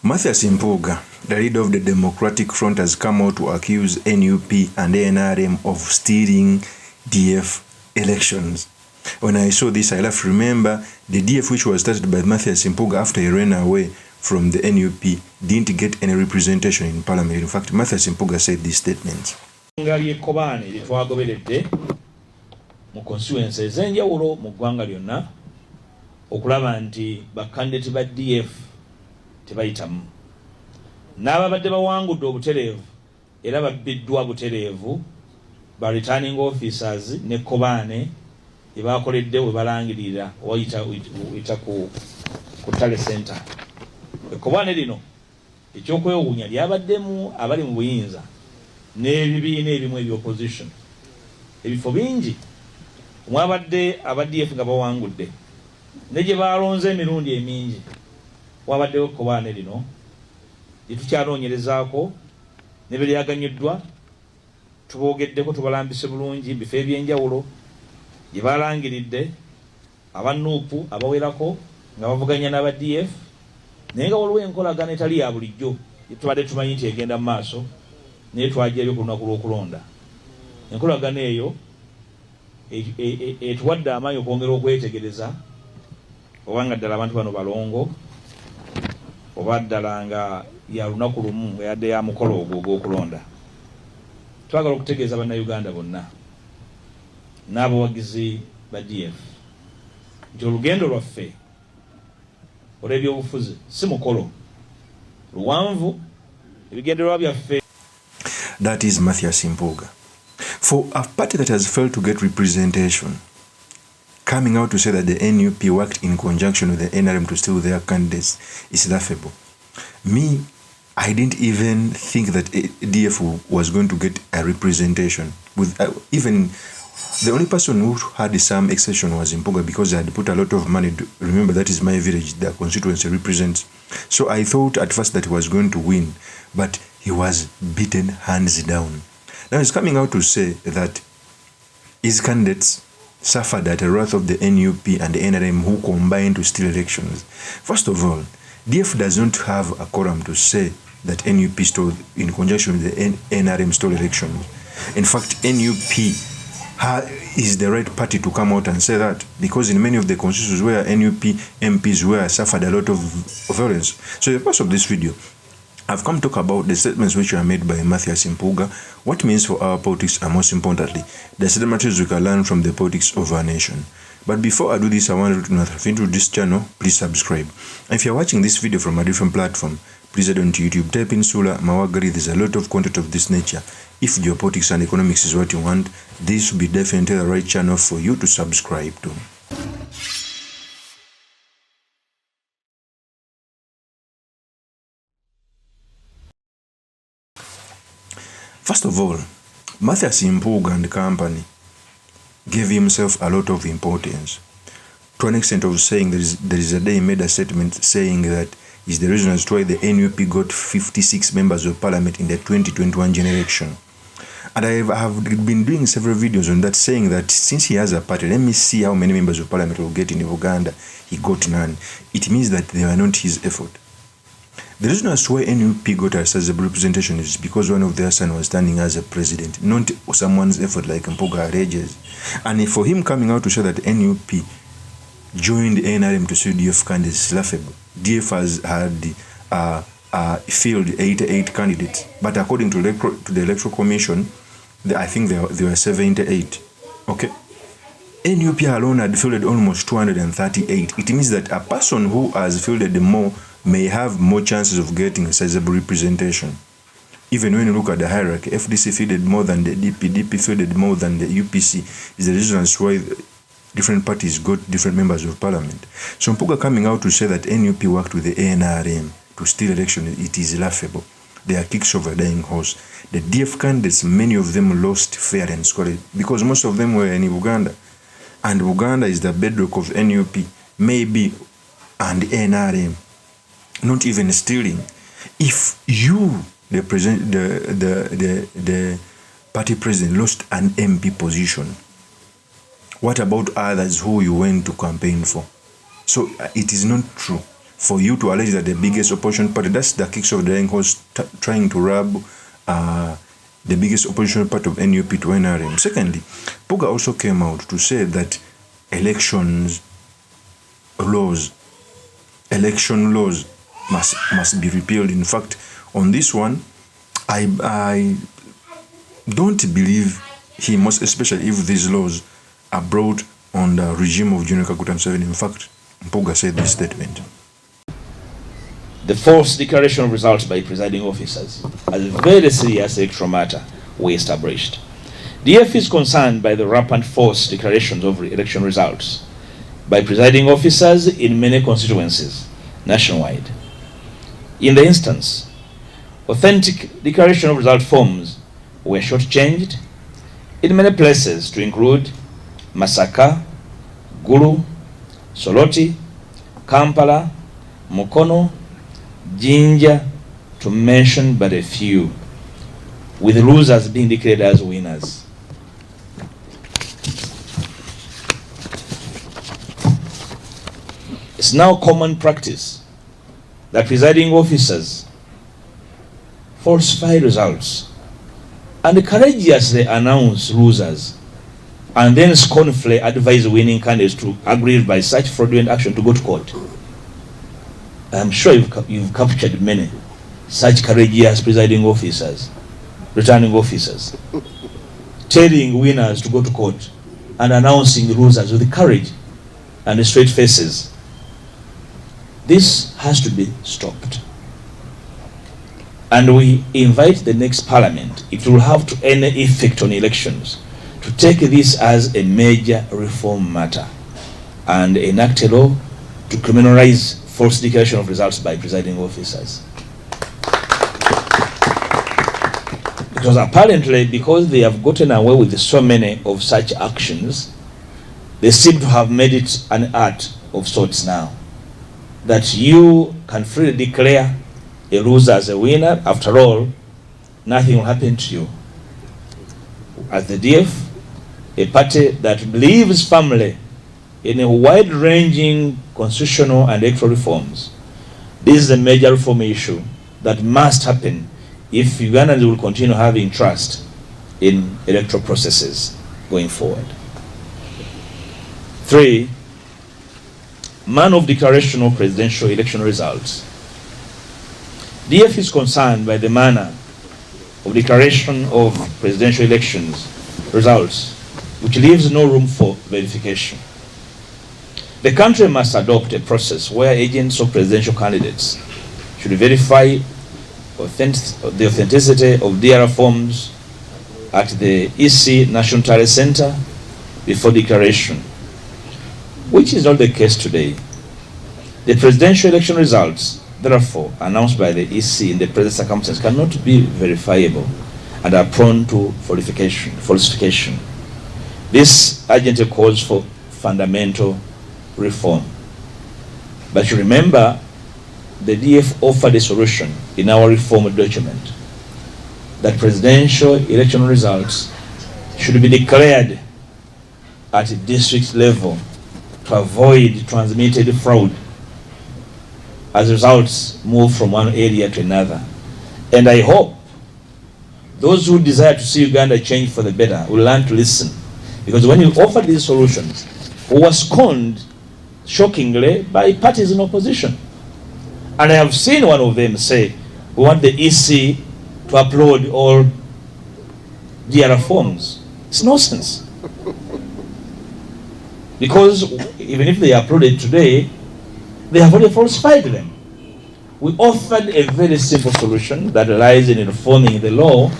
Mathias MPUUGA, the leader of the Democratic Front, has come out to accuse NUP and NRM of stealing DF elections. When I saw this, I laughed. Remember, the DF which was started by Mathias MPUUGA after he ran away from the NUP didn't get any representation in Parliament. In fact, Mathias MPUUGA said these statements. Mu constituencies ezenjawulo mu ggwanga lyonna okulaba nti bakandidati ba DF tebayitamu n'ababadde bawangudde obutereevu era babbiddwa butereevu ba returning officers ne Kobaane ebakoledde we balangirira oyita ku Tale Center. Kobaane lino ekyokwewuunya lyabaddemu abali mu buyinza n'ebibiina ebimu eby'opposition ebifo bingi mwabadde aba DF nga bawangudde ne gye balonze emirundi emingi wabaddewo Kobaane lino litukyanoonyerezaako ne belyaganyuddwa tuboogeddeko tubalambise bulungi bifo ebyenjawulo gye balangiridde aba NUP abawerako nga bavuganya n'aba DF naye nga waliwo enkolagana etali ya bulijjo tubadde tumanyi nti egenda mu maaso naye twajjayo ku lunaku lw'okulonda. Enkolagana eyo etuwadde amaanyi okwongera okwetegereza obanga ddala abantu bano balongo oba ddala nga ya lunaku lumu yadde ya mukolo ogwo ogw'okulonda. Twagala okutegeeza bannayuganda bonna n'abawagizi ba DF nti olugendo lwaffe olw'ebyobufuzi si mukolo luwanvu ebigendererwa byaffe. That is Mathias MPUUGA. For a party that has failed to get representation, coming out to say that the NUP worked in conjunction with the NRM to steal their candidates is laughable. Me, I didn't even think that DF was going to get a representation. With even the only person who had some exception was MPUUGA because they had put a lot of money. Remember, that is my village, the constituency represents. So I thought at first that he was going to win, but he was beaten hands down. Now he's coming out to say that his candidates suffered at the wrath of the NUP and the NRM who combined to steal elections. First of all, DF does not have a quorum to say that NUP stole in conjunction with the NRM stole elections. In fact, NUP is the right party to come out and say that because in many of the constituencies where NUP MPs were suffered a lot of violence. So in the course of this video, I've come to talk about the statements which were made by Mathias MPUUGA, what it means for our politics, and most importantly, the statements we can learn from the politics of our nation. But before I do this, I want you to know that if you're into this channel, please subscribe. And if you're watching this video from a different platform, please head on to YouTube, type in Sula Mawagari. There's a lot of content of this nature. If geopolitics and economics is what you want, this will be definitely the right channel for you to subscribe to. First of all, Mathias MPUUGA and company gave himself a lot of importance to an extent of saying there is a day he made a statement saying that is the reason as to why the NUP got 56 members of parliament in the 2021 general election. And I have been doing several videos on that saying that since he has a party, let me see how many members of parliament will get in Uganda. He got none. It means that they were not his effort. The reason as to why NUP got a sizable representation is because one of their sons was standing as a president, not someone's effort like MPUUGA alleges. And for him coming out to say that NUP joined NRM to see DF candidates is laughable. DF has had filled 88 candidates, but according to the Electoral Commission, I think there were 78. Okay. NUP alone had fielded almost 238. It means that a person who has fielded more may have more chances of getting a sizable representation. Even when you look at the hierarchy, FDC fielded more than the DP, DP fielded more than the UPC, is the reason why different parties got different members of parliament. So MPUUGA coming out to say that NUP worked with the NRM to steal election, it is laughable. They are kicks of a dying horse. The DF candidates, many of them lost fair and squarely because most of them were in Uganda. And Uganda is the bedrock of NUP, maybe, and NRM. Not even stealing. If you, the party president, lost an MP position, what about others who you went to campaign for? So it is not true. for you to allege that the biggest opposition party, that's the kicks of the dying horse trying to rub the biggest opposition part of NUP to NRM. Secondly, MPUUGA also came out to say that election laws must be repealed. In fact, on this one, I don't believe he must, especially if these laws are brought on the regime of Junior Kaguta Museveni. In fact, MPUUGA said this statement. The false declaration of results by presiding officers as a very serious electoral matter were established. DF is concerned by the rampant false declarations of election results by presiding officers in many constituencies nationwide. In the instance, authentic declaration of result forms were shortchanged in many places to include Masaka, Gulu, Soroti, Kampala, Mukono, Jinja, to mention but a few, with losers being declared as winners. It's now common practice that presiding officers falsify results and courageously announce losers and then scornfully advise winning candidates to agree by such fraudulent action to go to court. I'm sure you've captured many such courageous presiding officers, returning officers, telling winners to go to court and announcing losers with courage and straight faces. This has to be stopped. And we invite the next parliament, if it will have to any effect on elections, to take this as a major reform matter and enact a law to criminalize false declaration of results by presiding officers. Because apparently, because they have gotten away with so many of such actions, they seem to have made it an art of sorts now, that you can freely declare a loser as a winner. After all, nothing will happen to you. As the DF, a party that believes firmly in a wide-ranging constitutional and electoral reforms, this is a major reform issue that must happen if Ugandans will continue having trust in electoral processes going forward. 3, man of declaration of presidential election results. DF is concerned by the manner of declaration of presidential elections results, which leaves no room for verification. The country must adopt a process where agents of presidential candidates should verify the authenticity of DRR forms at the EC National Tally Center before declaration, which is not the case today. The presidential election results, therefore, announced by the EC in the present circumstances cannot be verifiable and are prone to falsification. This urgently calls for fundamental reform. But you remember, the DF offered a solution in our reform document that presidential election results should be declared at district level to avoid transmitted fraud as results move from one area to another. And I hope those who desire to see Uganda change for the better will learn to listen. Because when you offered these solutions, we were scorned, shockingly, by parties in opposition. And I have seen one of them say, we want the EC to upload all DRR forms. It's nonsense. Because even if they upload it today, they have already falsified them. We offered a very simple solution that lies in reforming the law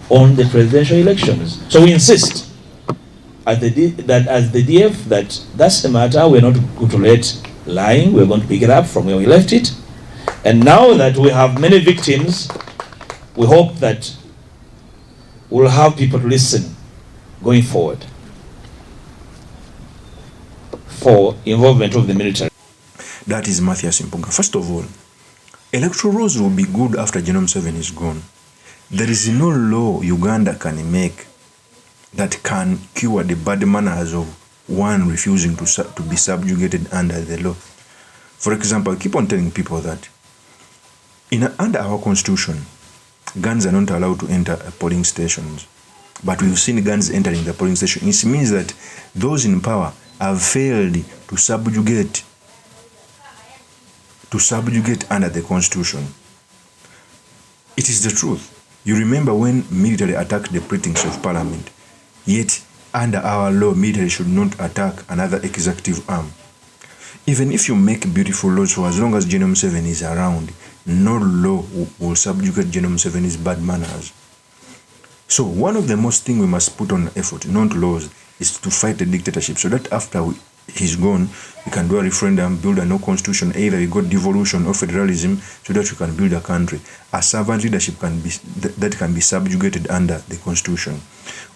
on the presidential elections. So we insist as the DF that that's the matter. We're not going to let lying. We're going to pick it up from where we left it. And now that we have many victims, we hope that we'll have people to listen going forward. For involvement of the military. That is Matthias MPUUGA. First of all, electoral laws will be good after General Museveni is gone. There is no law Uganda can make that can cure the bad manners of one refusing to be subjugated under the law. For example, I keep on telling people that under our constitution, guns are not allowed to enter polling stations. But we've seen guns entering the polling station. It means that those in power have failed to subjugate under the constitution. It is the truth. You remember when military attacked the precincts of parliament, yet under our law, military should not attack another executive arm. Even if you make beautiful laws, for as long as General MUSEVENI is around, no law will subjugate General MUSEVENI's bad manners. So one of the most things we must put on effort, not laws, is to fight the dictatorship, so that after he's gone, we can do a referendum, build a new constitution, either we got devolution or federalism, so that we can build a country. A servant leadership can be that can be subjugated under the constitution.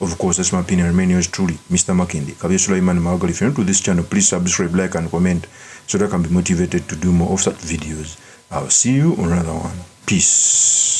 Of course, that's my opinion. Remain yours truly, Mr. Makindi. Kabir Sulaiman Magal. If you're new to this channel, please subscribe, like, and comment, so that I can be motivated to do more of such videos. I'll see you on another one. Peace.